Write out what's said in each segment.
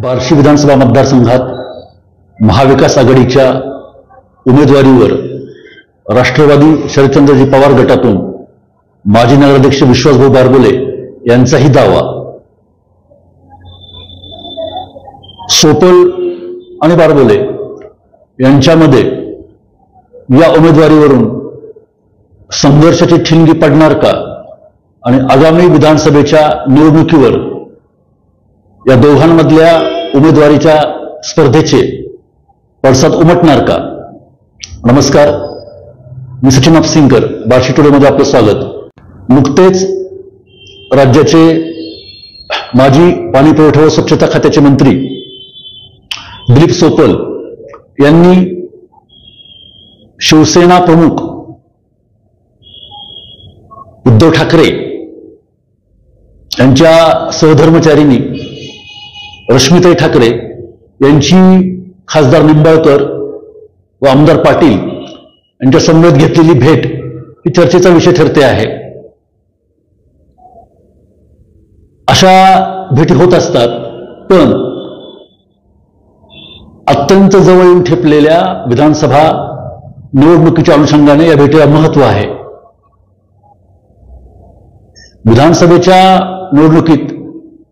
बार्शी विधानसभा मतदारसंघात महाविकास आघाडीच्या उमेदवारीवर राष्ट्रवादी शरदचंद्रजी पवार गटातून माजी नगराध्यक्ष विश्वासभाऊ बारबोले यांचाही दावा। सोपल आणि बारबोले यांच्यामध्ये या उमेदवारीवरून संघर्षाची ठिणगी पडणार का आणि आगामी विधानसभेच्या निवडणुकीवर या दोघांमधल्या उमेदवारीच्या स्पर्धेचे पडसाद उमटणार का? नमस्कार, मी सचिन अपसिंकर, बार्शी टुडेमध्ये आपलं स्वागत। नुकतेच राज्याचे माजी पाणी पुरवठा व स्वच्छता खात्याचे मंत्री दिलीप सोपल यांनी शिवसेना प्रमुख उद्धव ठाकरे यांच्या सहधर्मचारिणी रश्मिताई ठाकरे यांची खासदार निंबाळकर व आमदार पाटील यांच्या समवेत घेतलेली भेट ही चर्चेचा विषय ठरते आहे। अशा भेटी होत असतात, पण अत्यंत जवळ येऊन ठेपलेल्या विधानसभा निवडणुकीच्या अनुषंगाने या भेटीला महत्व आहे। विधानसभेच्या निवडणुकीत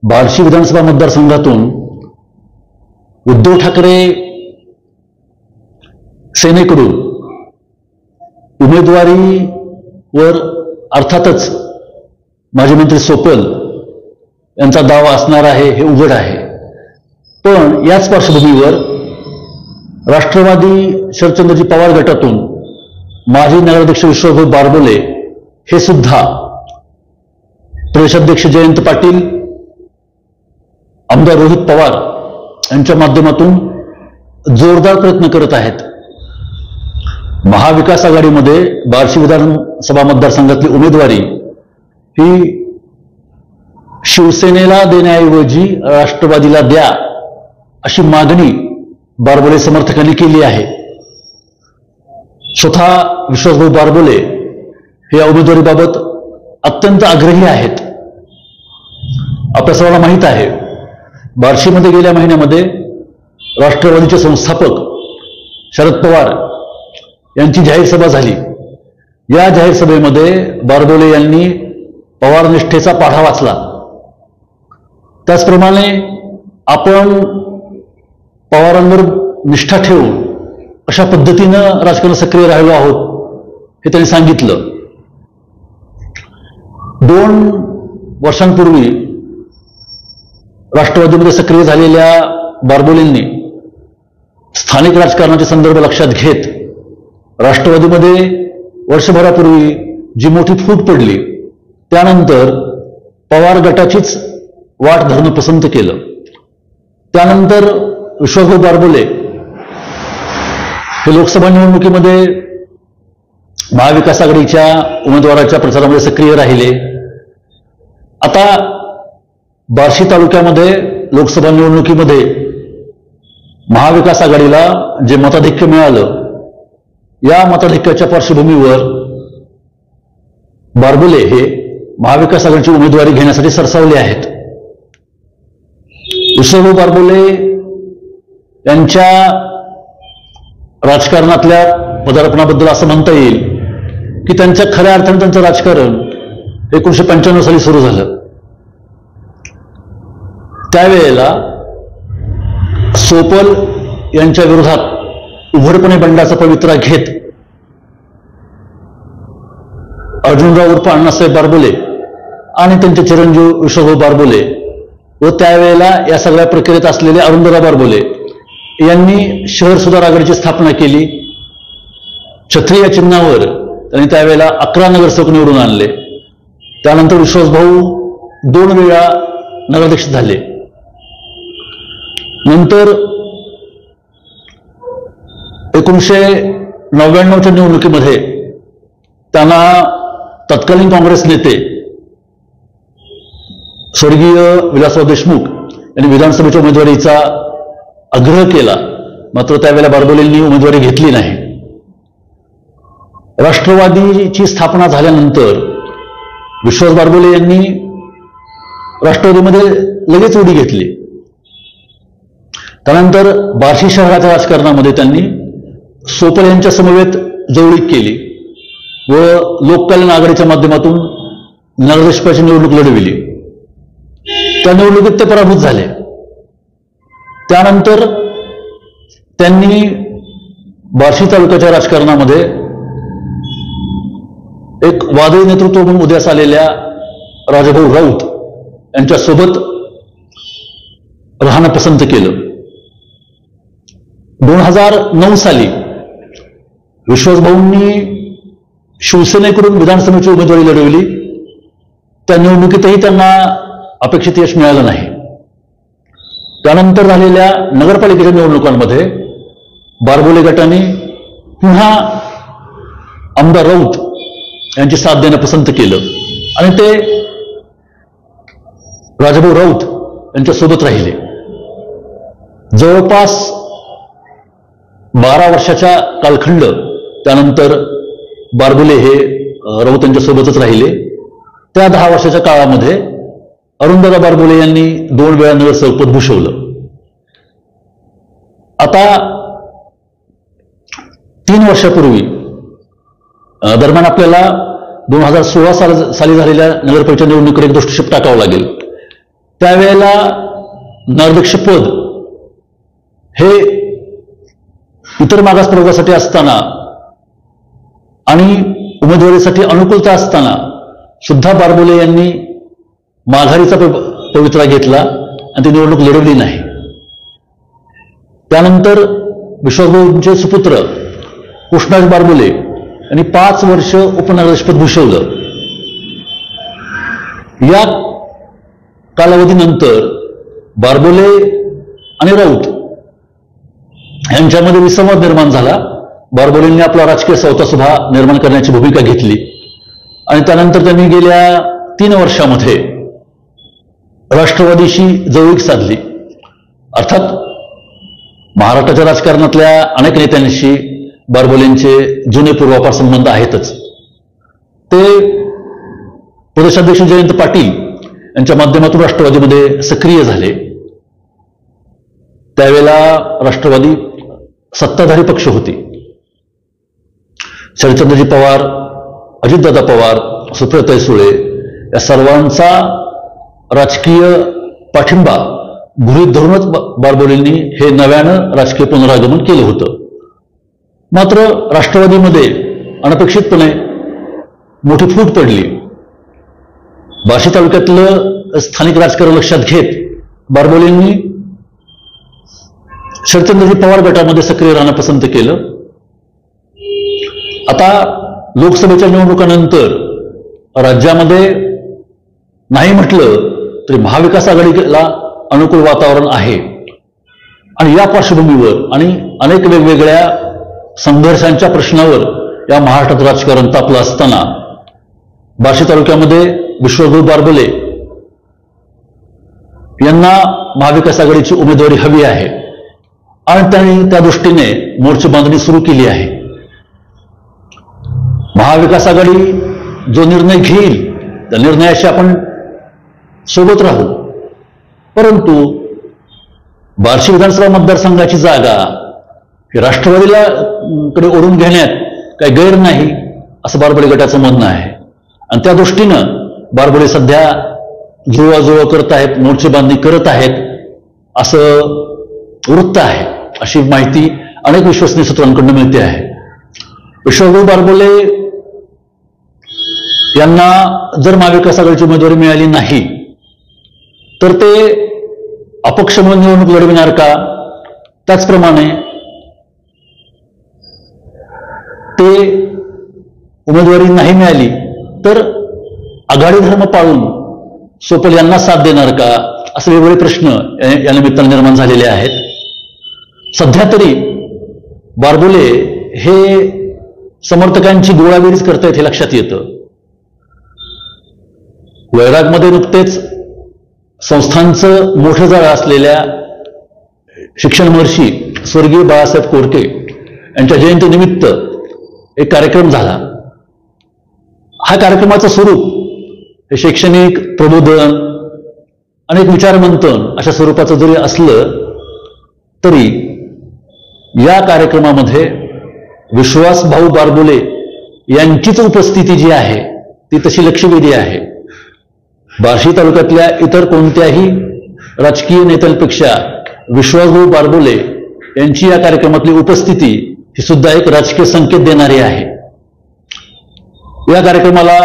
बार्शी विधानसभा मतदारसंघातून उद्धव ठाकरे सेनेकडून उमेदवारीवर अर्थातच माजी मंत्री सोपल यांचा दावा असणार आहे हे उघड आहे। पण याच पार्श्वभूमीवर राष्ट्रवादी शरदचंद्रजी पवार गटातून माजी नगराध्यक्ष विश्वासभाऊ बारबोले हे सुद्धा प्रदेशाध्यक्ष जयंत पाटील, आमदार रोहित पवार यांच्या माध्यमातून जोरदार प्रयत्न करत आहेत। महाविकास आघाडीमध्ये बार्शी विधानसभा मतदारसंघातली उमेदवारी ही शिवसेनेला देण्याऐवजी राष्ट्रवादीला द्या अशी मागणी बारबोले समर्थकांनी केली आहे। स्वतः विश्वासभाऊ बारबोले हे या उमेदवारीबाबत अत्यंत आग्रही आहेत। आपल्या सर्वांना माहित आहे, बार्शीमध्ये गेल्या महिन्यामध्ये राष्ट्रवादीचे संस्थापक शरद पवार यांची जाहीर सभा झाली। या जाहीर सभेमध्ये बारबोले यांनी पवार निष्ठेचा पाढा वाचला। त्याचप्रमाणे आपण पवारांवर निष्ठा ठेवून अशा पद्धतीनं राजकारणात सक्रिय राहिलो आहोत हे त्यांनी सांगितलं। 2 वर्षांपूर्वी राष्ट्रवादीमध्ये सक्रिय झालेल्या बारबोलेंनी स्थानिक राजकारणाचे संदर्भ लक्षात घेत राष्ट्रवादीमध्ये वर्षभरापूर्वी जी मोठी फूट पडली त्यानंतर पवार गटाचीच वाट धरणं पसंत केलं। त्यानंतर विश्वासभाऊ बारबोले हे लोकसभा निवडणुकीमध्ये महाविकास आघाडीच्या उमेदवाराच्या प्रचारामध्ये सक्रिय राहिले। आता बार्शी तालुक्यामध्ये लोकसभा निवडणुकीमध्ये महाविकास आघाडीला जे मताधिक्य मिळालं, या मताधिक्याच्या पार्श्वभूमीवर बारबोले हे महाविकास आघाडीची उमेदवारी घेण्यासाठी सरसावले आहेत। विश्वासभाऊ बारबोले यांच्या राजकारणातल्या पदार्पणाबद्दल असं म्हणता येईल की त्यांच्या खऱ्या अर्थाने त्यांचं राजकारण 1995 साली सुरू झालं। त्यावेळेला सोपल यांच्या विरोधात उघडपणे बंडाचा पवित्रा घेत अर्जुनराव उर्फ अण्णासाहेब बारबोले आणि त्यांचे चिरंजीव विश्वासभाऊ बारबोले व त्यावेळेला या सगळ्या प्रक्रियेत असलेले अरुंधराव बारबोले यांनी शहर सुधार आघाडीची स्थापना केली। छत्री या चिन्हावर त्यांनी त्यावेळेला 11 नगरसेवक निवडून आणले। त्यानंतर विश्वासभाऊ 2 वेळा नगराध्यक्ष झाले। नंतर 1999च्या निवडणुकीमध्ये त्यांना तत्कालीन काँग्रेस नेते स्वर्गीय विलासराव देशमुख यांनी विधानसभेच्या उमेदवारीचा आग्रह केला, मात्र त्यावेळेला बारबोलेंनी उमेदवारी घेतली नाही। राष्ट्रवादीची स्थापना झाल्यानंतर विश्वास बारबोले यांनी राष्ट्रवादीमध्ये लगेच उडी घेतली त्यानंतर बार्शी शहराच्या राजकारणामध्ये त्यांनी सोपल यांच्या समवेत जवळीक केली व लोककल्याण आघाडीच्या माध्यमातून नगराध्यक्षपदाची निवडणूक लढविली. त्या निवडणुकीत ते पराभूत झाले. त्यानंतर त्यांनी बार्शी तालुक्याच्या राजकारणामध्ये एक वादळी नेतृत्व म्हणून उदयास आलेल्या राजाभाऊ राऊत यांच्यासोबत राहणं पसंत केलं. 2009 साली विश्वासभाऊंनी शिवसेनेकडून विधानसभेची उमेदवारी लढवली. त्या निवडणुकीतही त्यांना अपेक्षित यश मिळालं नाही. त्यानंतर झालेल्या नगरपालिकेच्या निवडणुकांमध्ये बारबोले गटाने पुन्हा आमदार राऊत यांची साथ देणं पसंत केलं आणि ते राजाभाऊ राऊत यांच्यासोबत राहिले. जवळपास 12 वर्षाचा कालखंड त्यानंतर बारबोले हे राऊत यांच्यासोबतच राहिले. त्या 10 वर्षाच्या काळामध्ये अरुणदादा बारबोले यांनी 2 वेळा नगरसेवक पद भूषवलं. आता 3 वर्षापूर्वी दरम्यान आपल्याला 2016 साली झालेल्या नगरपालिका निवडणुकीकडे एक दृष्टिक्षेप टाकावं लागेल. त्यावेळेला नगराध्यक्षपद हे इतर मागास प्रवर्गासाठी असताना आणि उमेदवारीसाठी अनुकूलता असताना सुद्धा बारबोले यांनी माघारीचा पवित्रा घेतला आणि ती निवडणूक लढवली नाही. त्यानंतर विश्वासभाऊंचे सुपुत्र कृष्णाज बारबोले यांनी 5 वर्ष उपनगराध्यक्षपद भूषवलं. या कालावधीनंतर बारबोले आणि राऊत यांच्यामध्ये विसंवाद निर्माण झाला. बारबोलेंनी आपला राजकीय सौतासुभा निर्माण करण्याची भूमिका घेतली आणि त्यानंतर त्यांनी गेल्या 3 वर्षामध्ये राष्ट्रवादीशी जवळीक साधली. अर्थात महाराष्ट्राच्या राजकारणातल्या अनेक नेत्यांशी बारबोलेंचे जुने पूर्वापार संबंध आहेतच. ते प्रदेशाध्यक्ष जयंत पाटील यांच्या माध्यमातून राष्ट्रवादीमध्ये सक्रिय झाले. त्यावेळेला राष्ट्रवादी सत्ताधारी पक्ष होती. शरदचंद्रजी पवार, अजितदादा पवार, सुप्रियाताई सुळे या सर्वांचा राजकीय पाठिंबा गृहीत धरूनच बारबोलेंनी हे नव्यानं राजकीय पुनरागमन केलं होतं. मात्र राष्ट्रवादीमध्ये अनपेक्षितपणे मोठी फूट पडली. बार्शी तालुक्यातलं स्थानिक राजकारण लक्षात घेत बारबोलेंनी शरदचंद्रजी पवार गटामध्ये सक्रिय राहणं पसंत केलं. आता लोकसभेच्या निवडणुकानंतर राज्यामध्ये नाही म्हटलं तरी महाविकास आघाडीला अनुकूल वातावरण आहे आणि या पार्श्वभूमीवर आणि अनेक वेगवेगळ्या संघर्षांच्या प्रश्नावर या महाराष्ट्रात राजकारण तापलं असताना बार्शी तालुक्यामध्ये विश्वासभाऊ बारबोले यांना महाविकास आघाडीची उमेदवारी हवी आहे आणि त्यांनी त्या दृष्टीने मोर्चे बांधणी सुरू केली आहे. महाविकास आघाडी जो निर्णय घेईल त्या निर्णयाशी आपण सोबत राहू, परंतु बार्शी विधानसभा मतदारसंघाची जागा ही राष्ट्रवादीला कडे ओढून घेण्यात काही गैर नाही असं बारबोले गटाचं म्हणणं आहे आणि त्या दृष्टीनं बारबोले सध्या जुळवाजुळव करत आहेत, मोर्चे बांधणी करत आहेत असं वृत्त आहे. अशी माहिती अनेक विश्वसनीय सूत्रांकडून मिळते आहे. विश्वासभाऊ बारबोले यांना जर महाविकास आघाडीची उमेदवारी मिळाली नाही तर ते अपक्ष म्हणून निवडणूक लढविणार का? त्याचप्रमाणे ते उमेदवारी नाही मिळाली तर आघाडी धर्म पाळून सोपल यांना साथ देणार का? असे वेगवेगळे प्रश्न या निमित्ताने निर्माण झालेले आहेत. सध्या तरी बारबोले हे समर्थकांची गोळाबेरीज करतायत हे लक्षात येतं. वैरागमध्ये नुकतेच संस्थांचं मोठं जाळं असलेल्या शिक्षण महर्षी स्वर्गीय बाळासाहेब कोरके यांच्या जयंतीनिमित्त एक कार्यक्रम झाला. हा कार्यक्रमाचं स्वरूप हे शैक्षणिक प्रबोधन अनेक विचारमंथन अशा स्वरूपाचं जरी असलं तरी या कार्यक्रमामध्ये विश्वासभाऊ बारबोले यांचीच उपस्थिती जी आहे ती तशी लक्षवेधी आहे. बार्शी तालुक्यातल्या इतर कोणत्याही राजकीय नेत्यांपेक्षा विश्वासभाऊ बारबोले यांची या कार्यक्रमातली उपस्थिती ही सुद्धा एक राजकीय संकेत देणारी आहे. या कार्यक्रमाला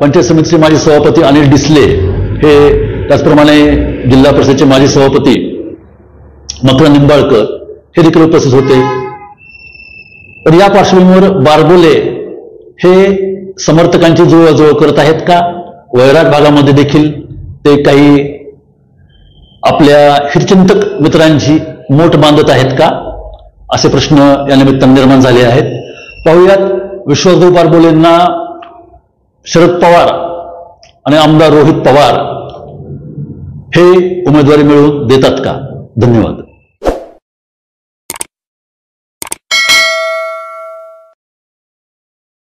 पंचायत समितीचे माजी सभापती अनिल डिसले हे, त्याचप्रमाणे जिल्हा परिषदेचे माजी सभापती मकरंद निंबाळकर हे देखील उपस्थित होते. तर या पार्श्वभूमीवर बारबोले हे समर्थकांची जुळवाजुळव करत आहेत का? वैराट भागामध्ये देखील ते काही आपल्या हितचिंतक मित्रांची मोठ बांधत आहेत का? असे प्रश्न या निमित्ताने निर्माण झाले आहेत. पाहूयात विश्वासभाऊ बारबोलेंना शरद पवार आणि आमदार रोहित पवार हे उमेदवारी मिळवून देतात का? धन्यवाद.